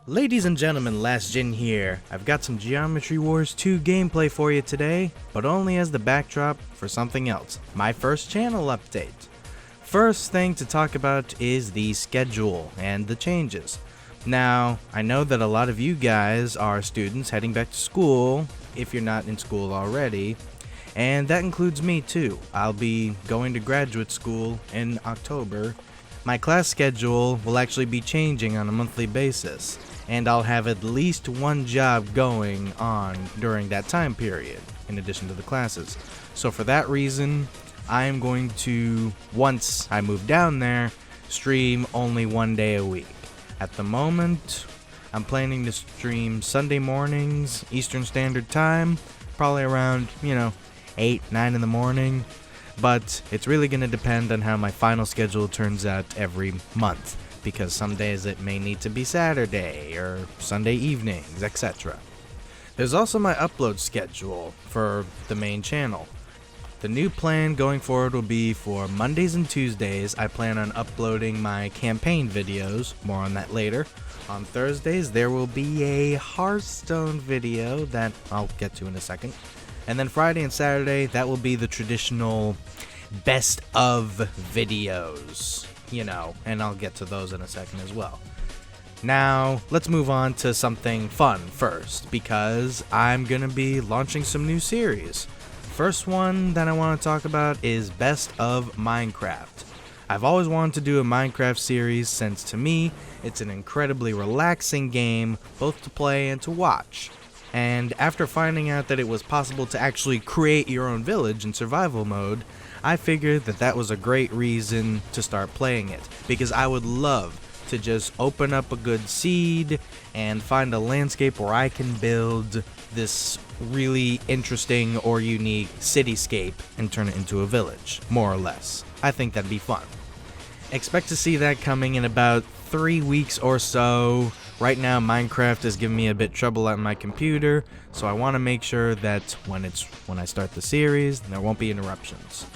Ladies and gentlemen, Last Jinn here. I've got some Geometry Wars 2 gameplay for you today, but only as the backdrop for something else, my first channel update. First thing to talk about is the schedule and the changes. Now, I know that a lot of you guys are students heading back to school, if you're not in school already, and that includes me too. I'll be going to graduate school in October. My class schedule will actually be changing on a monthly basis, and I'll have at least one job going on during that time period, in addition to the classes. So for that reason, I am going to, once I move down there, stream only one day a week. At the moment, I'm planning to stream Sunday mornings, Eastern Standard Time, probably around, 8, 9 in the morning. But it's really going to depend on how my final schedule turns out every month, because some days it may need to be Saturday or Sunday evenings, etc. There's also my upload schedule for the main channel. The new plan going forward will be for Mondays and Tuesdays. I plan on uploading my campaign videos, more on that later. On Thursdays there will be a Hearthstone video that I'll get to in a second. And then Friday and Saturday, that will be the traditional best of videos, and I'll get to those in a second as well. Now, let's move on to something fun first, because I'm going to be launching some new series. First one that I want to talk about is Best of Minecraft. I've always wanted to do a Minecraft series since, to me, it's an incredibly relaxing game, both to play and to watch. And after finding out that it was possible to actually create your own village in survival mode, I figured that that was a great reason to start playing it, because I would love to just open up a good seed and find a landscape where I can build this really interesting or unique cityscape and turn it into a village, more or less. I think that'd be fun. Expect to see that coming in about 3 weeks or so. Right now, Minecraft is giving me a bit trouble on my computer, so I want to make sure that when I start the series, there won't be interruptions.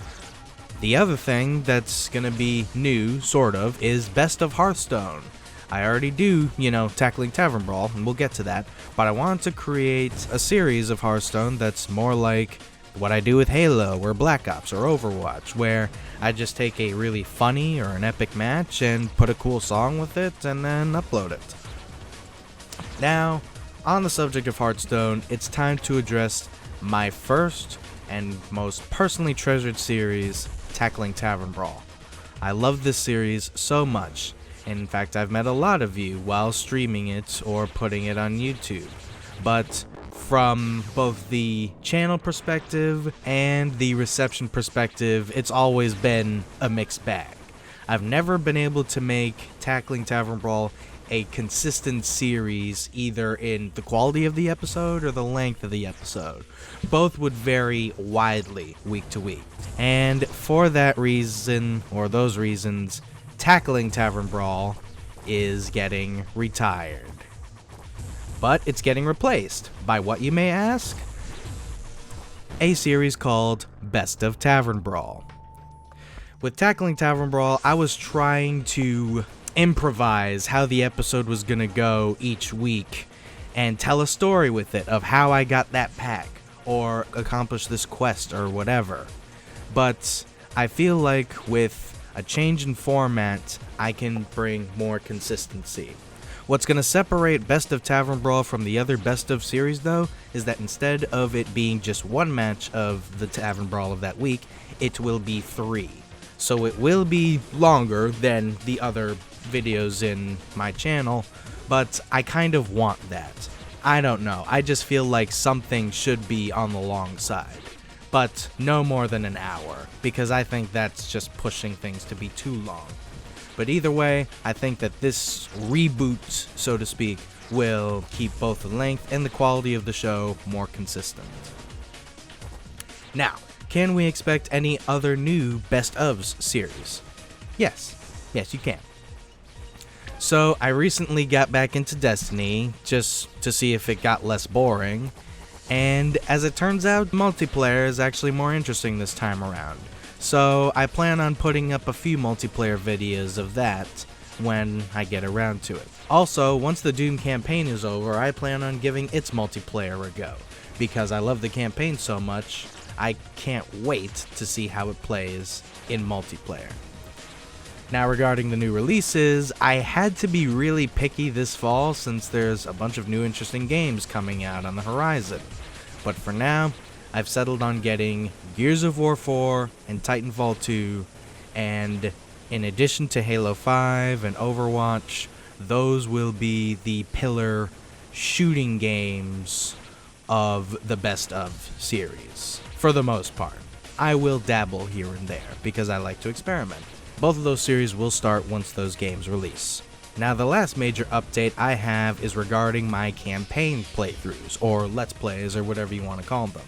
The other thing that's going to be new, sort of, is Best of Hearthstone. I already do, tackling Tavern Brawl, and we'll get to that, but I want to create a series of Hearthstone that's more like what I do with Halo, or Black Ops, or Overwatch, where I just take a really funny or an epic match and put a cool song with it, and then upload it. Now, on the subject of Hearthstone, it's time to address my first and most personally treasured series, Tackling Tavern Brawl. I love this series so much, and in fact I've met a lot of you while streaming it or putting it on YouTube. But from both the channel perspective and the reception perspective, it's always been a mixed bag. I've never been able to make Tackling Tavern Brawl a consistent series, either in the quality of the episode or the length of the episode. Both would vary widely week to week. And for that reason, or those reasons, Tackling Tavern Brawl is getting retired. But it's getting replaced by what, you may ask? A series called Best of Tavern Brawl. With Tackling Tavern Brawl, I was trying to improvise how the episode was gonna go each week and tell a story with it of how I got that pack or accomplish this quest or whatever. But I feel like with a change in format, I can bring more consistency. What's gonna separate Best of Tavern Brawl from the other Best of series though is that instead of it being just one match of the Tavern Brawl of that week, it will be 3. So it will be longer than the other videos in my channel, but I kind of want that. I don't know, I just feel like something should be on the long side, but no more than an hour, because I think that's just pushing things to be too long. But either way, I think that this reboot, so to speak, will keep both the length and the quality of the show more consistent. Now, can we expect any other new Best ofs series? Yes, you can. So I recently got back into Destiny just to see if it got less boring, and as it turns out, multiplayer is actually more interesting this time around. So I plan on putting up a few multiplayer videos of that when I get around to it. Also, once the Doom campaign is over, I plan on giving its multiplayer a go, because I love the campaign so much, I can't wait to see how it plays in multiplayer. Now, regarding the new releases, I had to be really picky this fall since there's a bunch of new interesting games coming out on the horizon. But for now, I've settled on getting Gears of War 4 and Titanfall 2, and in addition to Halo 5 and Overwatch, those will be the pillar shooting games of the best of series, for the most part. I will dabble here and there, because I like to experiment. Both of those series will start once those games release. Now, the last major update I have is regarding my campaign playthroughs, or Let's Plays, or whatever you want to call them.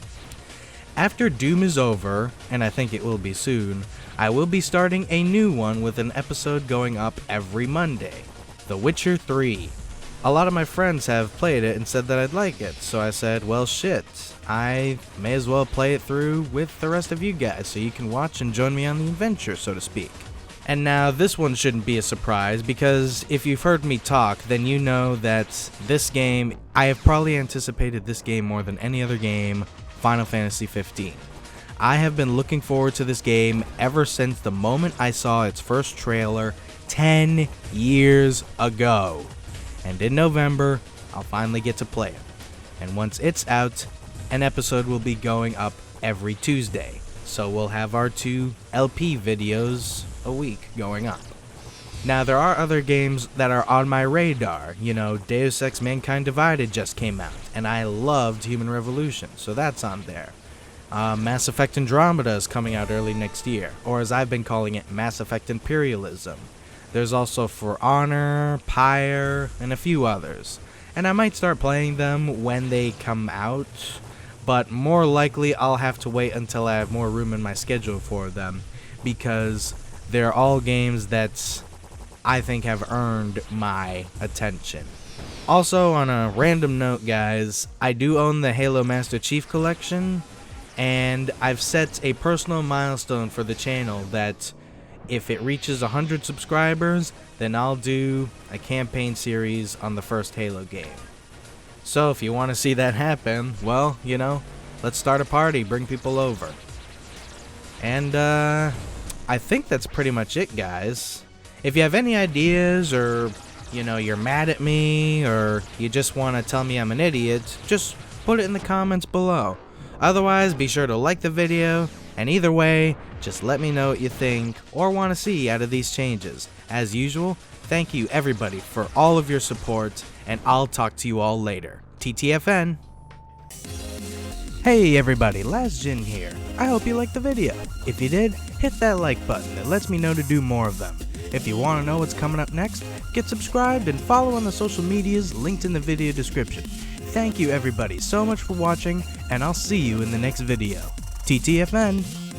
After Doom is over, and I think it will be soon, I will be starting a new one with an episode going up every Monday, The Witcher 3. A lot of my friends have played it and said that I'd like it, so I said, well shit, I may as well play it through with the rest of you guys so you can watch and join me on the adventure, so to speak. And now, this one shouldn't be a surprise, because if you've heard me talk, then you know that this game, I have probably anticipated this game more than any other game, Final Fantasy 15. I have been looking forward to this game ever since the moment I saw its first trailer 10 years ago. And in November, I'll finally get to play it. And once it's out, an episode will be going up every Tuesday. So we'll have our 2 LP videos a week going up. Now, there are other games that are on my radar. You know, Deus Ex Mankind Divided just came out, and I loved Human Revolution, so that's on there. Mass Effect Andromeda is coming out early next year, or as I've been calling it, Mass Effect Imperialism. There's also For Honor, Pyre, and a few others. And I might start playing them when they come out, but more likely I'll have to wait until I have more room in my schedule for them, because they're all games that I think have earned my attention. Also, on a random note, guys, I do own the Halo Master Chief Collection, and I've set a personal milestone for the channel that if it reaches 100 subscribers, then I'll do a campaign series on the first Halo game. So if you want to see that happen, well, you know, let's start a party, bring people over. And I think that's pretty much it, guys. If you have any ideas, or, you know, you're mad at me, or you just want to tell me I'm an idiot, just put it in the comments below. Otherwise, be sure to like the video, and either way, just let me know what you think or want to see out of these changes. As usual, thank you everybody for all of your support, and I'll talk to you all later. TTFN. Hey everybody, Last Jinn here. I hope you liked the video. If you did, hit that like button. It lets me know to do more of them. If you want to know what's coming up next, get subscribed and follow on the social medias linked in the video description. Thank you everybody so much for watching, and I'll see you in the next video. TTFN.